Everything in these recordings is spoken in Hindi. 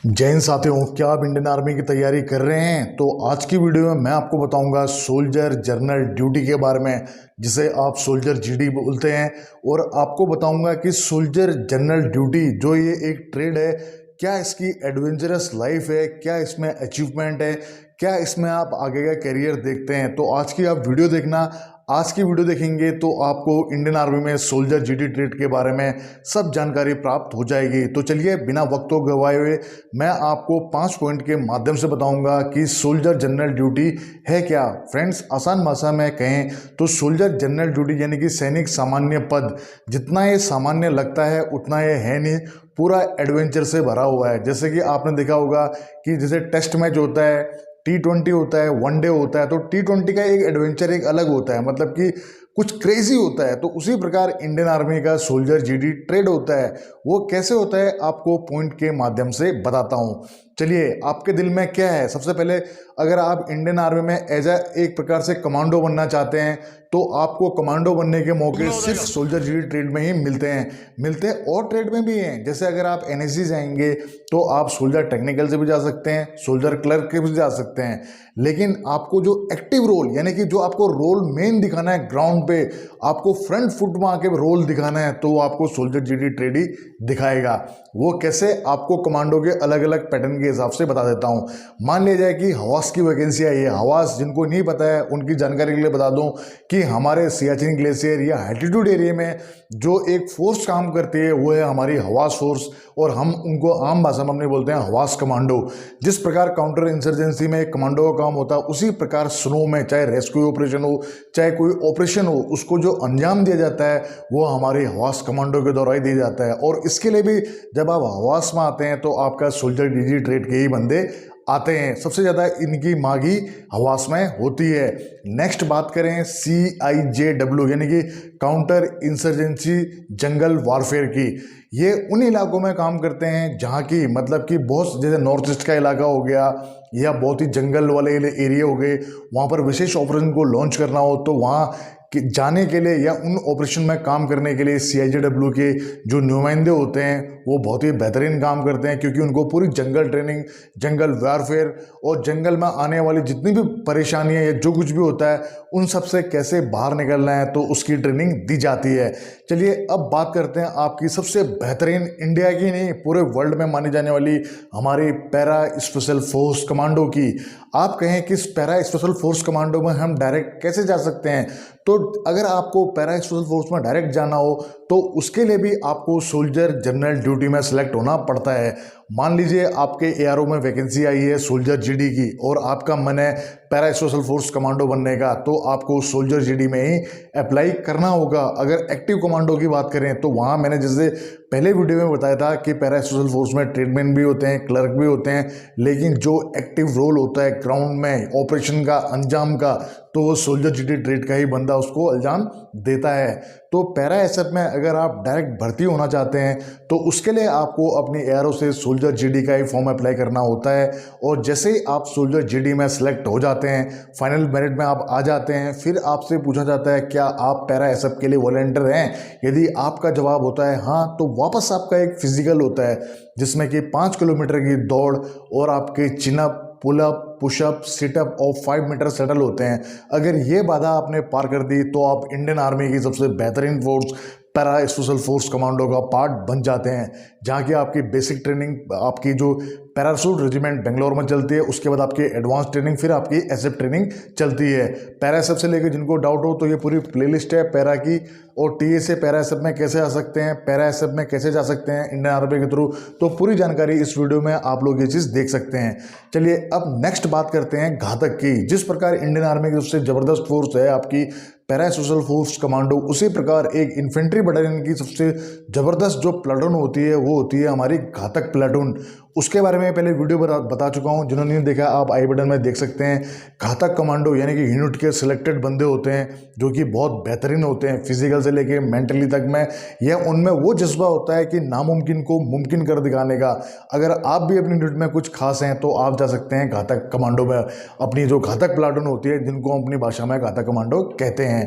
जय हिंद साथियों, क्या आप इंडियन आर्मी की तैयारी कर रहे हैं? तो आज की वीडियो में मैं आपको बताऊंगा सोल्जर जनरल ड्यूटी के बारे में, जिसे आप सोल्जर जीडी बोलते हैं। और आपको बताऊंगा कि सोल्जर जनरल ड्यूटी जो ये एक ट्रेड है, क्या इसकी एडवेंचरस लाइफ है, क्या इसमें अचीवमेंट है, क्या इसमें आप आगे का करियर देखते हैं। तो आज की आप वीडियो देखना। आज की वीडियो देखेंगे तो आपको इंडियन आर्मी में सोल्जर जीडी ट्रेड के बारे में सब जानकारी प्राप्त हो जाएगी। तो चलिए बिना वक्त को गवाए हुए मैं आपको 5 पॉइंट के माध्यम से बताऊंगा कि सोल्जर जनरल ड्यूटी है क्या। फ्रेंड्स, आसान भाषा में कहें तो सोल्जर जनरल ड्यूटी यानी कि सैनिक सामान्य पद, जितना ये सामान्य लगता है उतना ये है नहीं, पूरा एडवेंचर से भरा हुआ है। जैसे कि आपने देखा होगा कि जैसे टेस्ट मैच होता है, T20 होता है, वनडे होता है, तो T20 का एक एडवेंचर एक अलग होता है, मतलब कि कुछ क्रेजी होता है। तो उसी प्रकार इंडियन आर्मी का सोल्जर जीडी ट्रेड होता है। वो कैसे होता है आपको पॉइंट के माध्यम से बताता हूँ। चलिए, आपके दिल में क्या है? सबसे पहले, अगर आप इंडियन आर्मी में एज एक प्रकार से कमांडो बनना चाहते हैं तो आपको कमांडो बनने के मौके सिर्फ सोल्जर जीडी ट्रेड में ही मिलते हैं और ट्रेड में भी हैं। जैसे अगर आप एनएसजी जाएंगे तो आप सोल्जर टेक्निकल से भी जा सकते हैं, सोल्जर क्लर्क के भी जा सकते हैं। लेकिन आपको जो एक्टिव रोल यानी कि जो आपको रोल मेन दिखाना है ग्राउंड पे, आपको फ्रंट फुट में आके रोल दिखाना है, तो आपको सोल्जर जीडी ट्रेड ही दिखाएगा। वो कैसे, आपको कमांडो के अलग अलग पैटर्न के हिसाब से बता देता हूँ। मान लिया जाए कि हवास की वैकेंसी आई है। हवास, जिनको नहीं पता है उनकी जानकारी के लिए बता दूं कि हमारे सियाचिन ग्लेशियर या एल्टीट्यूड एरिया में जो एक फोर्स काम करती है वो है हमारी हवास फोर्स, और हम उनको आम भाषा में अपने बोलते हैं हवास कमांडो। जिस प्रकार काउंटर इंसर्जेंसी में एक कमांडो का काम होता है, उसी प्रकार स्नो में चाहे रेस्क्यू ऑपरेशन हो, चाहे कोई ऑपरेशन हो, उसको जो अंजाम दिया जाता है वो हमारी हवास कमांडो के द्वारा ही दिया जाता है। और इसके लिए भी जब आप हवास में आते हैं तो आपका सोल्जर जीडी ट्रेड के ही बंदे आते हैं। सबसे ज़्यादा इनकी मांगी हवास में होती है। नेक्स्ट बात करें CIJW यानी कि काउंटर इंसर्जेंसी जंगल वारफेयर की। ये उन इलाकों में काम करते हैं जहाँ की, मतलब कि बहुत, जैसे नॉर्थ ईस्ट का इलाका हो गया या बहुत ही जंगल वाले एरिया हो गए, वहाँ पर विशेष ऑपरेशन को लॉन्च करना हो तो वहाँ जाने के लिए या उन ऑपरेशन में काम करने के लिए CIJW के जो नुमाइंदे होते हैं वो बहुत ही बेहतरीन काम करते हैं, क्योंकि उनको पूरी जंगल ट्रेनिंग, जंगल वारफेयर और जंगल में आने वाली जितनी भी परेशानियां या जो कुछ भी होता है उन सब से कैसे बाहर निकलना है, तो उसकी ट्रेनिंग दी जाती है। चलिए अब बात करते हैं आपकी सबसे बेहतरीन, इंडिया की नहीं पूरे वर्ल्ड में मानी जाने वाली हमारी पैरा स्पेशल फोर्स कमांडो की। आप कहें कि पैरा स्पेशल फोर्स कमांडो में हम डायरेक्ट कैसे जा सकते हैं? तो अगर आपको पैरा स्पेशल फोर्स में डायरेक्ट जाना हो तो उसके लिए भी आपको सोल्जर जनरल ड्यूटी में सेलेक्ट होना पड़ता है। मान लीजिए आपके ARO में वैकेंसी आई है सोल्जर जीडी की और आपका मन है पैरा स्पेशल फोर्स कमांडो बनने का, तो आपको सोल्जर जीडी में ही अप्लाई करना होगा। अगर एक्टिव कमांडो की बात करें तो वहाँ मैंने जैसे पहले वीडियो में बताया था कि पैरा स्पेशल फोर्स में ट्रेडमैन भी होते हैं, क्लर्क भी होते हैं, लेकिन जो एक्टिव रोल होता है ग्राउंड में ऑपरेशन का, अंजाम का, तो वो सोल्जर जीडी ट्रेड का ही बंदा उसको अंजाम देता है। तो पैरा एसएफ में अगर आप डायरेक्ट भर्ती होना चाहते हैं तो उसके लिए आपको अपनी ARO से सोल्जर जीडी का ही फॉर्म अप्लाई करना होता है। और जैसे ही आप सोल्जर जीडी में सेलेक्ट हो जाते हैं, फाइनल मेरिट में आप आ जाते हैं, फिर आपसे पूछा जाता है क्या आप पैरा एसएफ के लिए वॉलंटियर हैं। यदि आपका जवाब होता है हाँ, तो वापस आपका एक फिजिकल होता है जिसमें कि 5 किलोमीटर की दौड़ और आपके चिनअप, पुलअप, पुशअप, सिटअप और 5 मीटर शटल होते हैं। अगर ये बाधा आपने पार कर दी तो आप इंडियन आर्मी की सबसे बेहतरीन force para special force commando का पार्ट बन जाते हैं, जहाँ की आपकी बेसिक ट्रेनिंग, आपकी जो पैराशूट रेजिमेंट बेंगलोर में चलती है, उसके बाद आपकी एडवांस ट्रेनिंग, फिर आपकी एसएफ ट्रेनिंग चलती है। पैरा एसएफ से लेकर जिनको डाउट हो तो ये पूरी प्लेलिस्ट है पैरा की, और टीए से पैरा एसएफ में कैसे आ सकते हैं, पैरा एसएफ में कैसे जा सकते हैं इंडियन आर्मी के थ्रू, तो पूरी जानकारी इस वीडियो में आप लोग ये चीज़ देख सकते हैं। चलिए अब नेक्स्ट बात करते हैं घातक की। जिस प्रकार इंडियन आर्मी की सबसे ज़बरदस्त फोर्स है आपकी पैरा स्पेशल फोर्स कमांडो, उसी प्रकार एक इन्फेंट्री बटालियन की सबसे ज़बरदस्त जो प्लाटून होती है वो होती है हमारी घातक प्लाटून। उसके बारे में पहले वीडियो बता चुका हूँ, जिन्होंने नहीं देखा आप आई बटन में देख सकते हैं। घातक कमांडो यानी कि यूनिट के सिलेक्टेड बंदे होते हैं जो कि बहुत बेहतरीन होते हैं फिजिकल से लेके मेंटली तक में। यह उनमें वो जज्बा होता है कि नामुमकिन को मुमकिन कर दिखाने का। अगर आप भी अपनी यूनिट में कुछ खास हैं तो आप जा सकते हैं घातक कमांडो में। अपनी जो घातक प्लाटून होती है, जिनको अपनी भाषा में घातक कमांडो कहते हैं।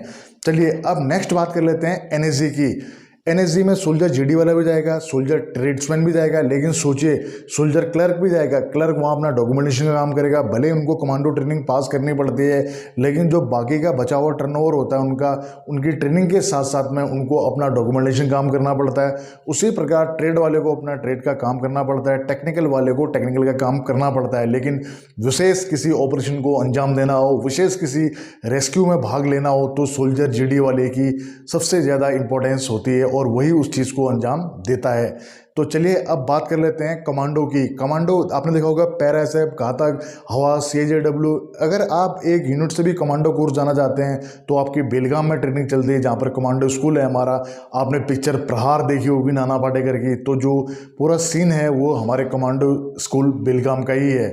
चलिए अब नेक्स्ट बात कर लेते हैं एनएसजी की। एनएसजी में सोल्जर जीडी वाला भी जाएगा, सोल्जर ट्रेड्समैन भी जाएगा, लेकिन सोचिए सोल्जर क्लर्क भी जाएगा। क्लर्क वहाँ अपना डॉक्यूमेंटेशन का काम करेगा, भले उनको कमांडो ट्रेनिंग पास करनी पड़ती है, लेकिन जो बाकी का बचा हुआ टर्नओवर होता है उनका, उनकी ट्रेनिंग के साथ साथ में उनको अपना डॉक्यूमेंटेशन काम करना पड़ता है। उसी प्रकार ट्रेड वाले को अपना ट्रेड का काम करना पड़ता है, टेक्निकल वाले को टेक्निकल का काम करना पड़ता है। लेकिन विशेष किसी ऑपरेशन को अंजाम देना हो, विशेष किसी रेस्क्यू में भाग लेना हो, तो सोल्जर जीडी वाले की सबसे ज़्यादा इंपॉर्टेंस होती है और वही उस चीज़ को अंजाम देता है। तो चलिए अब बात कर लेते हैं कमांडो की। कमांडो आपने देखा होगा, पैरा एसएफ, घातक, हवास, सीजेडब्ल्यू। अगर आप एक यूनिट से भी कमांडो कोर्स जाना चाहते हैं तो आपकी बेलगाम में ट्रेनिंग चलती है, जहाँ पर कमांडो स्कूल है हमारा। आपने पिक्चर प्रहार देखी होगी नाना पाटेकर की, तो जो पूरा सीन है वो हमारे कमांडो स्कूल बेलगाम का ही है।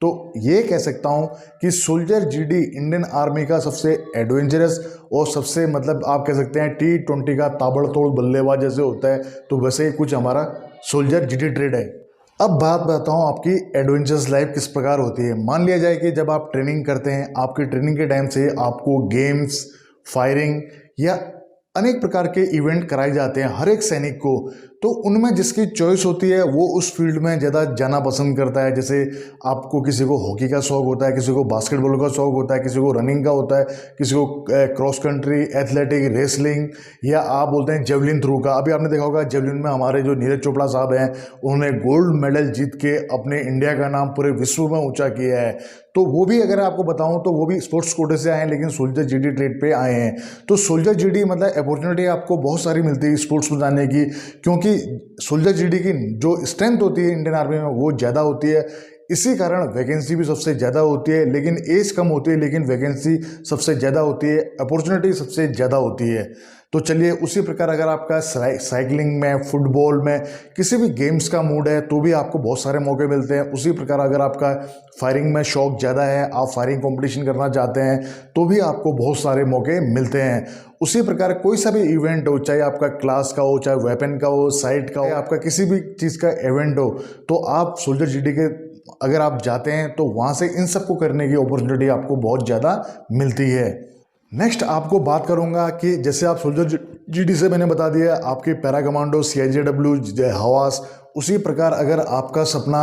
तो ये कह सकता हूँ कि सोल्जर जीडी इंडियन आर्मी का सबसे एडवेंचरस और सबसे मतलब आप कह सकते हैं T20 का ताबड़तोड़ बल्लेबाज जैसे होता है, तो वैसे ही कुछ हमारा सोल्जर जीडी ट्रेड है। अब बात बताता हूँ आपकी एडवेंचरस लाइफ किस प्रकार होती है। मान लिया जाए कि जब आप ट्रेनिंग करते हैं, आपकी ट्रेनिंग के टाइम से आपको गेम्स, फायरिंग या अनेक प्रकार के इवेंट कराए जाते हैं हर एक सैनिक को, तो उनमें जिसकी चॉइस होती है वो उस फील्ड में ज़्यादा जाना पसंद करता है। जैसे आपको किसी को हॉकी का शौक होता है, किसी को बास्केटबॉल का शौक होता है, किसी को रनिंग का होता है, किसी को क्रॉस कंट्री, एथलेटिक, रेसलिंग, या आप बोलते हैं जेवलिन थ्रो का। अभी आपने देखा होगा जेवलिन में हमारे जो नीरज चोपड़ा साहब हैं, उन्होंने गोल्ड मेडल जीत के अपने इंडिया का नाम पूरे विश्व में ऊँचा किया है। तो वो भी अगर आपको बताऊं तो वो भी स्पोर्ट्स कोटे से आए हैं, लेकिन सोल्जर जीडी ट्रेड पे आए हैं। तो सोल्जर जीडी मतलब अपॉर्चुनिटी आपको बहुत सारी मिलती है स्पोर्ट्स में जाने की, क्योंकि सोल्जर जीडी की जो स्ट्रेंथ होती है इंडियन आर्मी में वो ज़्यादा होती है। इसी कारण वैकेंसी भी सबसे ज़्यादा होती है, लेकिन एज कम होती है, लेकिन वैकेंसी सबसे ज़्यादा होती है, अपॉर्चुनिटी सबसे ज़्यादा होती है। तो चलिए उसी प्रकार अगर आपका साइकिलिंग में, फुटबॉल में, किसी भी गेम्स का मूड है तो भी आपको बहुत सारे मौके मिलते हैं। उसी प्रकार अगर आपका फायरिंग में शौक ज़्यादा है, आप फायरिंग कंपटीशन करना चाहते हैं, तो भी आपको बहुत सारे मौके मिलते हैं। उसी प्रकार कोई सा भी इवेंट हो, चाहे आपका क्लास का हो, चाहे वेपन का हो, साइट का हो, आपका किसी भी चीज़ का इवेंट हो, तो आप सोल्जर जीडी के अगर आप जाते हैं तो वहाँ से इन सबको करने की अपॉर्चुनिटी आपको बहुत ज़्यादा मिलती है। नेक्स्ट आपको बात करूंगा कि जैसे आप सोल्जर जीडी से मैंने बता दिया आपके पैरा कमांडो, सीजेडब्ल्यू, हवास, उसी प्रकार अगर आपका सपना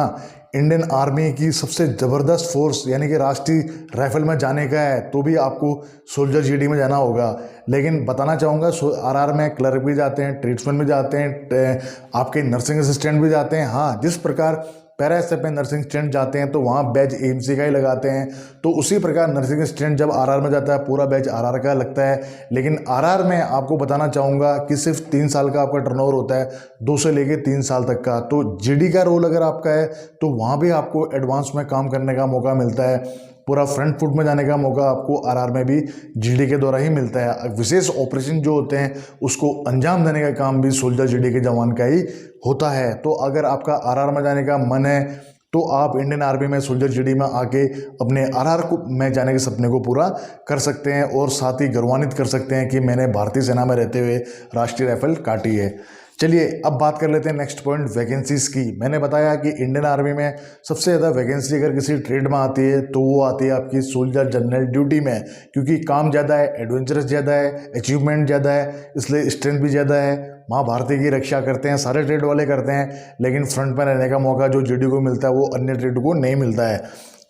इंडियन आर्मी की सबसे ज़बरदस्त फोर्स यानी कि राष्ट्रीय राइफल में जाने का है, तो भी आपको सोल्जर जीडी में जाना होगा। लेकिन बताना चाहूँगा आरआर में क्लर्क भी जाते हैं, ट्रेड्समैन भी जाते हैं, आपके नर्सिंग असिस्टेंट भी जाते हैं। हाँ, जिस प्रकार पैरा एसएफ में नर्सिंग स्टूडेंट जाते हैं तो वहाँ बैच एएमसी का ही लगाते हैं, तो उसी प्रकार नर्सिंग स्टूडेंट जब आरआर में जाता है पूरा बैच आरआर का लगता है। लेकिन आरआर में आपको बताना चाहूँगा कि सिर्फ 3 साल का आपका टर्नओवर होता है, 2 से लेके 3 साल तक का। तो जीडी का रोल अगर आपका है तो वहाँ भी आपको एडवांस में काम करने का मौका मिलता है। पूरा फ्रंट फुट में जाने का मौका आपको आरआर में भी जीडी के द्वारा ही मिलता है। विशेष ऑपरेशन जो होते हैं उसको अंजाम देने का काम भी सोल्जर जीडी के जवान का ही होता है। तो अगर आपका आरआर में जाने का मन है तो आप इंडियन आर्मी में सोल्जर जीडी में आके अपने आरआर को में जाने के सपने को पूरा कर सकते हैं और साथ ही गौरवान्वित कर सकते हैं कि मैंने भारतीय सेना में रहते हुए राष्ट्रीय राइफल काटी है। चलिए अब बात कर लेते हैं नेक्स्ट पॉइंट, वैकेंसीज की। मैंने बताया कि इंडियन आर्मी में सबसे ज़्यादा वैकेंसी अगर किसी ट्रेड में आती है तो वो आती है आपकी सोल्जर जनरल ड्यूटी में, क्योंकि काम ज़्यादा है, एडवेंचरस ज़्यादा है, अचीवमेंट ज़्यादा है, इसलिए स्ट्रेंथ भी ज़्यादा है। माँ भारती की रक्षा करते हैं, सारे ट्रेड वाले करते हैं, लेकिन फ्रंट में रहने का मौका जो जीडी को मिलता है वो अन्य ट्रेड को नहीं मिलता है।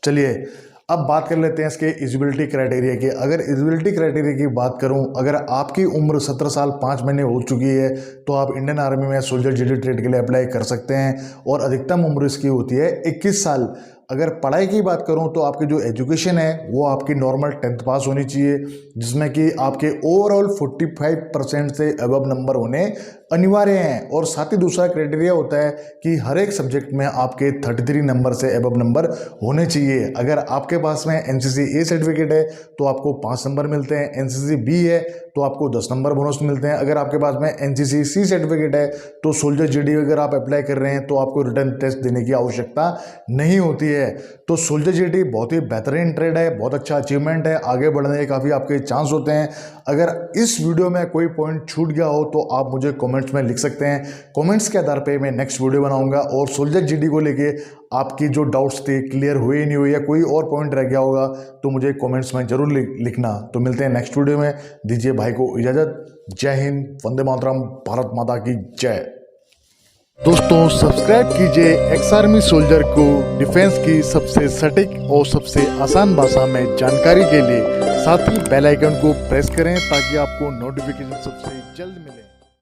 चलिए अब बात कर लेते हैं इसके एलिजिबिलिटी क्राइटेरिया की। अगर एलिजिबिलिटी क्राइटेरिया की बात करूं, अगर आपकी उम्र 17 साल 5 महीने हो चुकी है तो आप इंडियन आर्मी में सोल्जर जीडी ट्रेड के लिए अप्लाई कर सकते हैं, और अधिकतम उम्र इसकी होती है 21 साल। अगर पढ़ाई की बात करूं तो आपकी जो एजुकेशन है वो आपकी नॉर्मल 10th पास होनी चाहिए, जिसमें कि आपके ओवरऑल 45% से अबव नंबर होने अनिवार्य हैं। और साथ ही दूसरा क्राइटेरिया होता है कि हर एक सब्जेक्ट में आपके 33 नंबर से अबव नंबर होने चाहिए। अगर आपके पास में एनसीसी ए सर्टिफिकेट है तो आपको 5 नंबर मिलते हैं, एनसीसी बी है तो आपको 10 नंबर बोनस मिलते हैं। अगर आपके पास में एनसीसी सी सर्टिफिकेट है तो सोल्जर जीडी अगर आप अप्लाई कर रहे हैं तो आपको रिटर्न टेस्ट देने की आवश्यकता नहीं होती है। तो सोल्जर जीडी बहुत ही बेहतरीन ट्रेड है, बहुत अच्छा अचीवमेंट है, आगे बढ़ने के काफ़ी आपके चांस होते हैं। अगर इस वीडियो में कोई पॉइंट छूट गया हो तो आप मुझे कमेंट कमेंट्स में लिख सकते हैं। कमेंट्स के आधार पे मैं नेक्स्ट वीडियो बनाऊंगा और सोल्जर जीडी को लेके आपकी जो डाउट्स थे क्लियर हुए ही नहीं हुए या कोई और पॉइंट रह गया होगा तो मुझे कमेंट्स में जरूर लिखना। तो मिलते हैं नेक्स्ट वीडियो में, दीजिए भाई को इजाज़त। जय हिंद, वंदे मातरम, भारत माता की जय। दोस्तों सब्सक्राइब कीजिए एक्स आर्मी सोल्जर को डिफेंस की सबसे सटीक और सबसे आसान भाषा में जानकारी के लिए। साथ ही बेल आइकन को प्रेस करें ताकि आपको नोटिफिकेशन सबसे जल्द मिले।